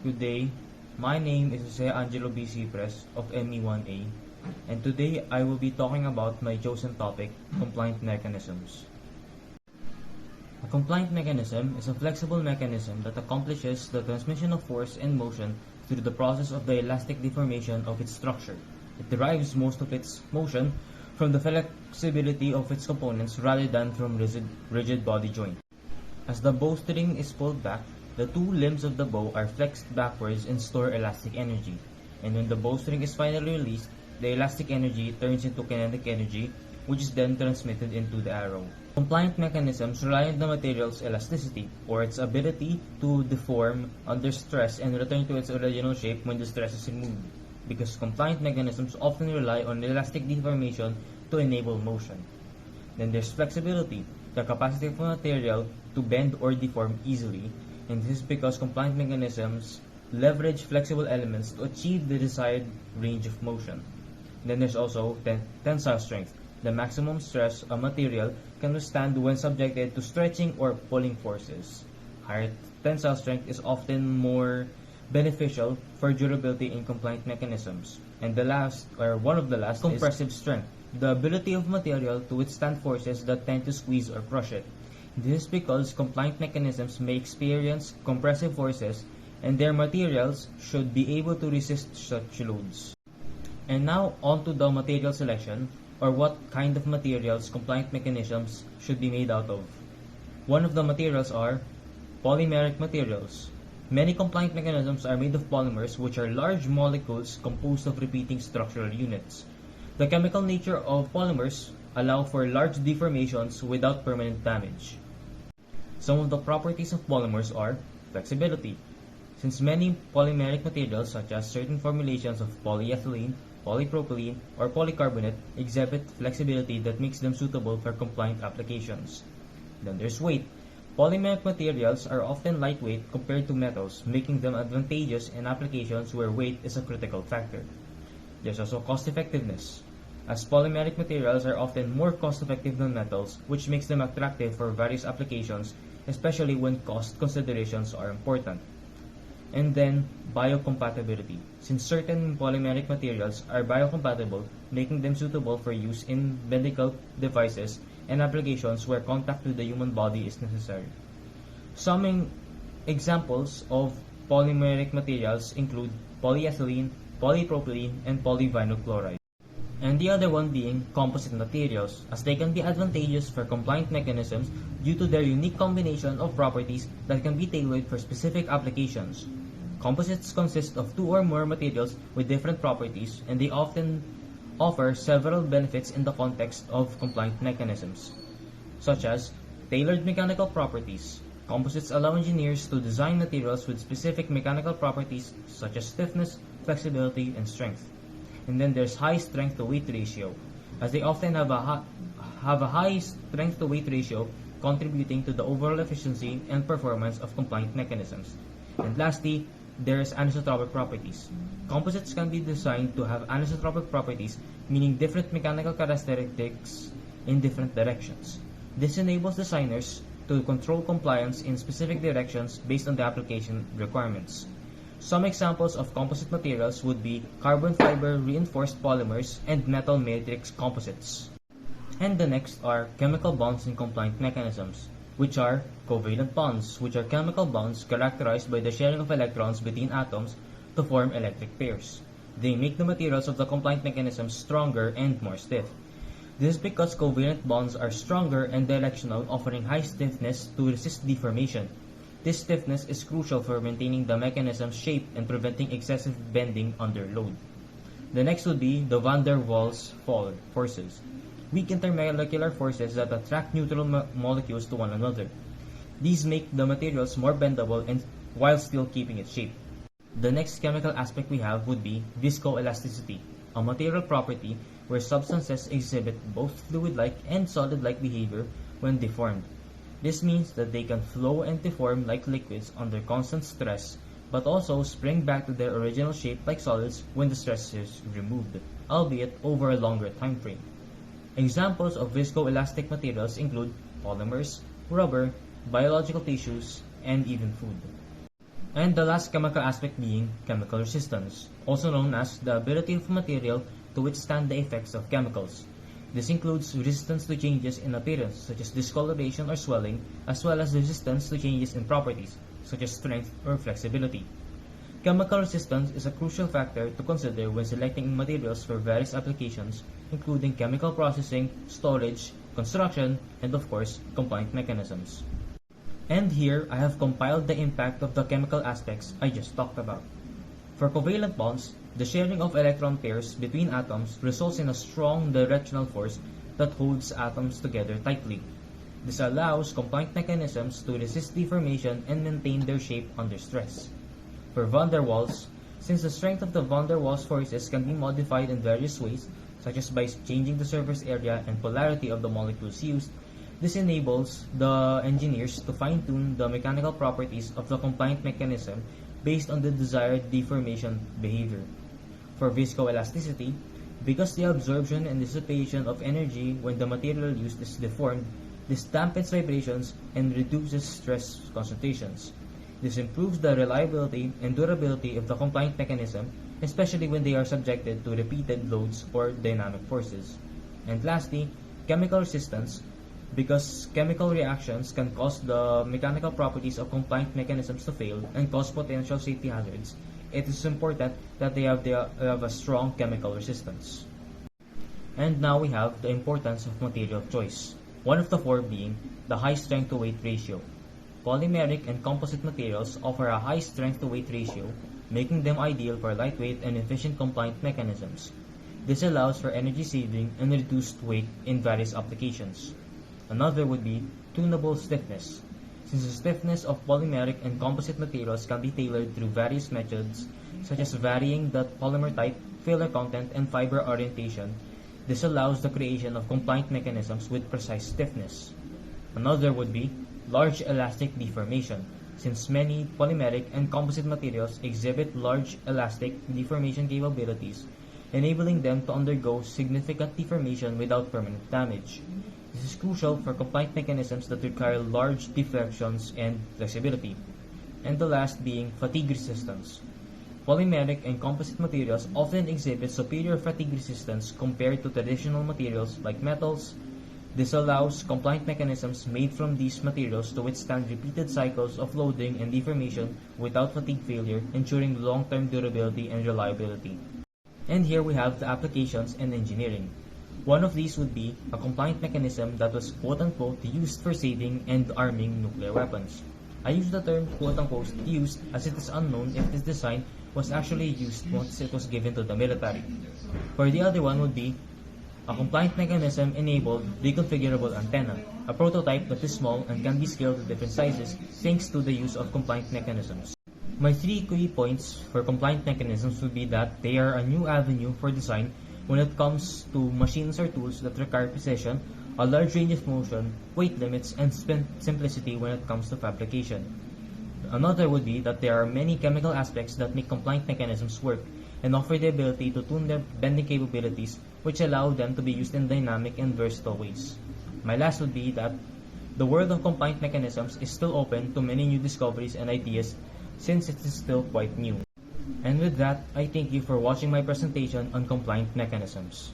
Good day. My name is Jose Angelo B. Cipres of ME1A, and today I will be talking about my chosen topic, compliant mechanisms. A compliant mechanism is a flexible mechanism that accomplishes the transmission of force and motion through the process of the elastic deformation of its structure. It derives most of its motion from the flexibility of its components rather than from rigid body joint. As the bowstring is pulled back, the two limbs of the bow are flexed backwards and store elastic energy. And when the bowstring is finally released, the elastic energy turns into kinetic energy, which is then transmitted into the arrow. Compliant mechanisms rely on the material's elasticity, or its ability to deform under stress and return to its original shape when the stress is removed, because compliant mechanisms often rely on elastic deformation to enable motion. Then there's flexibility, the capacity of a material to bend or deform easily, and this is because compliant mechanisms leverage flexible elements to achieve the desired range of motion. Then there's also tensile strength, the maximum stress a material can withstand when subjected to stretching or pulling forces. Higher tensile strength is often more beneficial for durability in compliant mechanisms. And one of the last, compressive strength, the ability of material to withstand forces that tend to squeeze or crush it. This is because compliant mechanisms may experience compressive forces, and their materials should be able to resist such loads. And now on to the material selection, or what kind of materials compliant mechanisms should be made out of. One of the materials are polymeric materials. Many compliant mechanisms are made of polymers, which are large molecules composed of repeating structural units. The chemical nature of polymers allow for large deformations without permanent damage. Some of the properties of polymers are flexibility. Since many polymeric materials, such as certain formulations of polyethylene, polypropylene, or polycarbonate, exhibit flexibility that makes them suitable for compliant applications. Then there's weight. Polymeric materials are often lightweight compared to metals, making them advantageous in applications where weight is a critical factor. There's also cost-effectiveness, as polymeric materials are often more cost-effective than metals, which makes them attractive for various applications, especially when cost considerations are important. And then, biocompatibility. Since certain polymeric materials are biocompatible, making them suitable for use in medical devices and applications where contact with the human body is necessary. Some examples of polymeric materials include polyethylene, polypropylene, and polyvinyl chloride. And the other one being composite materials, as they can be advantageous for compliant mechanisms due to their unique combination of properties that can be tailored for specific applications. Composites consist of two or more materials with different properties, and they often offer several benefits in the context of compliant mechanisms, such as tailored mechanical properties. Composites allow engineers to design materials with specific mechanical properties such as stiffness, flexibility, and strength. And then there's high strength to weight ratio, as they often have a high strength to weight ratio, contributing to the overall efficiency and performance of compliant mechanisms. And lastly, there's anisotropic properties. Composites can be designed to have anisotropic properties, meaning different mechanical characteristics in different directions. This enables designers to control compliance in specific directions based on the application requirements. Some examples of composite materials would be carbon fiber reinforced polymers and metal matrix composites. And the next are chemical bonds in compliant mechanisms, which are covalent bonds, which are chemical bonds characterized by the sharing of electrons between atoms to form electric pairs. They make the materials of the compliant mechanism stronger and more stiff. This is because covalent bonds are stronger and directional, offering high stiffness to resist deformation. This stiffness is crucial for maintaining the mechanism's shape and preventing excessive bending under load. The next would be the van der Waals forces, weak intermolecular forces that attract neutral molecules to one another. These make the materials more bendable and while still keeping its shape. The next chemical aspect we have would be viscoelasticity, a material property where substances exhibit both fluid-like and solid-like behavior when deformed. This means that they can flow and deform like liquids under constant stress, but also spring back to their original shape like solids when the stress is removed, albeit over a longer time frame. Examples of viscoelastic materials include polymers, rubber, biological tissues, and even food. And the last chemical aspect being chemical resistance, also known as the ability of a material to withstand the effects of chemicals. This includes resistance to changes in appearance, such as discoloration or swelling, as well as resistance to changes in properties, such as strength or flexibility. Chemical resistance is a crucial factor to consider when selecting materials for various applications, including chemical processing, storage, construction, and of course, compliant mechanisms. And here, I have compiled the impact of the chemical aspects I just talked about. For covalent bonds, the sharing of electron pairs between atoms results in a strong directional force that holds atoms together tightly. This allows compliant mechanisms to resist deformation and maintain their shape under stress. For van der Waals, since the strength of the van der Waals forces can be modified in various ways, such as by changing the surface area and polarity of the molecules used, this enables the engineers to fine-tune the mechanical properties of the compliant mechanism based on the desired deformation behavior. For viscoelasticity, because the absorption and dissipation of energy when the material used is deformed, this dampens vibrations and reduces stress concentrations. This improves the reliability and durability of the compliant mechanism, especially when they are subjected to repeated loads or dynamic forces. And lastly, chemical resistance. Because chemical reactions can cause the mechanical properties of compliant mechanisms to fail and cause potential safety hazards, it is important that they have a strong chemical resistance. And now we have the importance of material choice, one of the four being the high strength to weight ratio. Polymeric and composite materials offer a high strength to weight ratio, making them ideal for lightweight and efficient compliant mechanisms. This allows for energy saving and reduced weight in various applications. Another would be tunable stiffness. Since the stiffness of polymeric and composite materials can be tailored through various methods, such as varying the polymer type, filler content, and fiber orientation, this allows the creation of compliant mechanisms with precise stiffness. Another would be large elastic deformation. Since many polymeric and composite materials exhibit large elastic deformation capabilities, enabling them to undergo significant deformation without permanent damage. This is crucial for compliant mechanisms that require large deflections and flexibility. And the last being fatigue resistance. Polymeric and composite materials often exhibit superior fatigue resistance compared to traditional materials like metals. This allows compliant mechanisms made from these materials to withstand repeated cycles of loading and deformation without fatigue failure, ensuring long-term durability and reliability. And here we have the applications and engineering. One of these would be a compliant mechanism that was quote-unquote used for saving and arming nuclear weapons. I use the term quote-unquote used as it is unknown if this design was actually used once it was given to the military. For the other one would be a compliant mechanism enabled reconfigurable antenna, a prototype that is small and can be scaled to different sizes thanks to the use of compliant mechanisms. My three key points for compliant mechanisms would be that they are a new avenue for design when it comes to machines or tools that require precision, a large range of motion, weight limits, and simplicity when it comes to fabrication. Another would be that there are many chemical aspects that make compliant mechanisms work and offer the ability to tune their bending capabilities, which allow them to be used in dynamic and versatile ways. My last would be that the world of compliant mechanisms is still open to many new discoveries and ideas since it is still quite new. And with that, I thank you for watching my presentation on compliant mechanisms.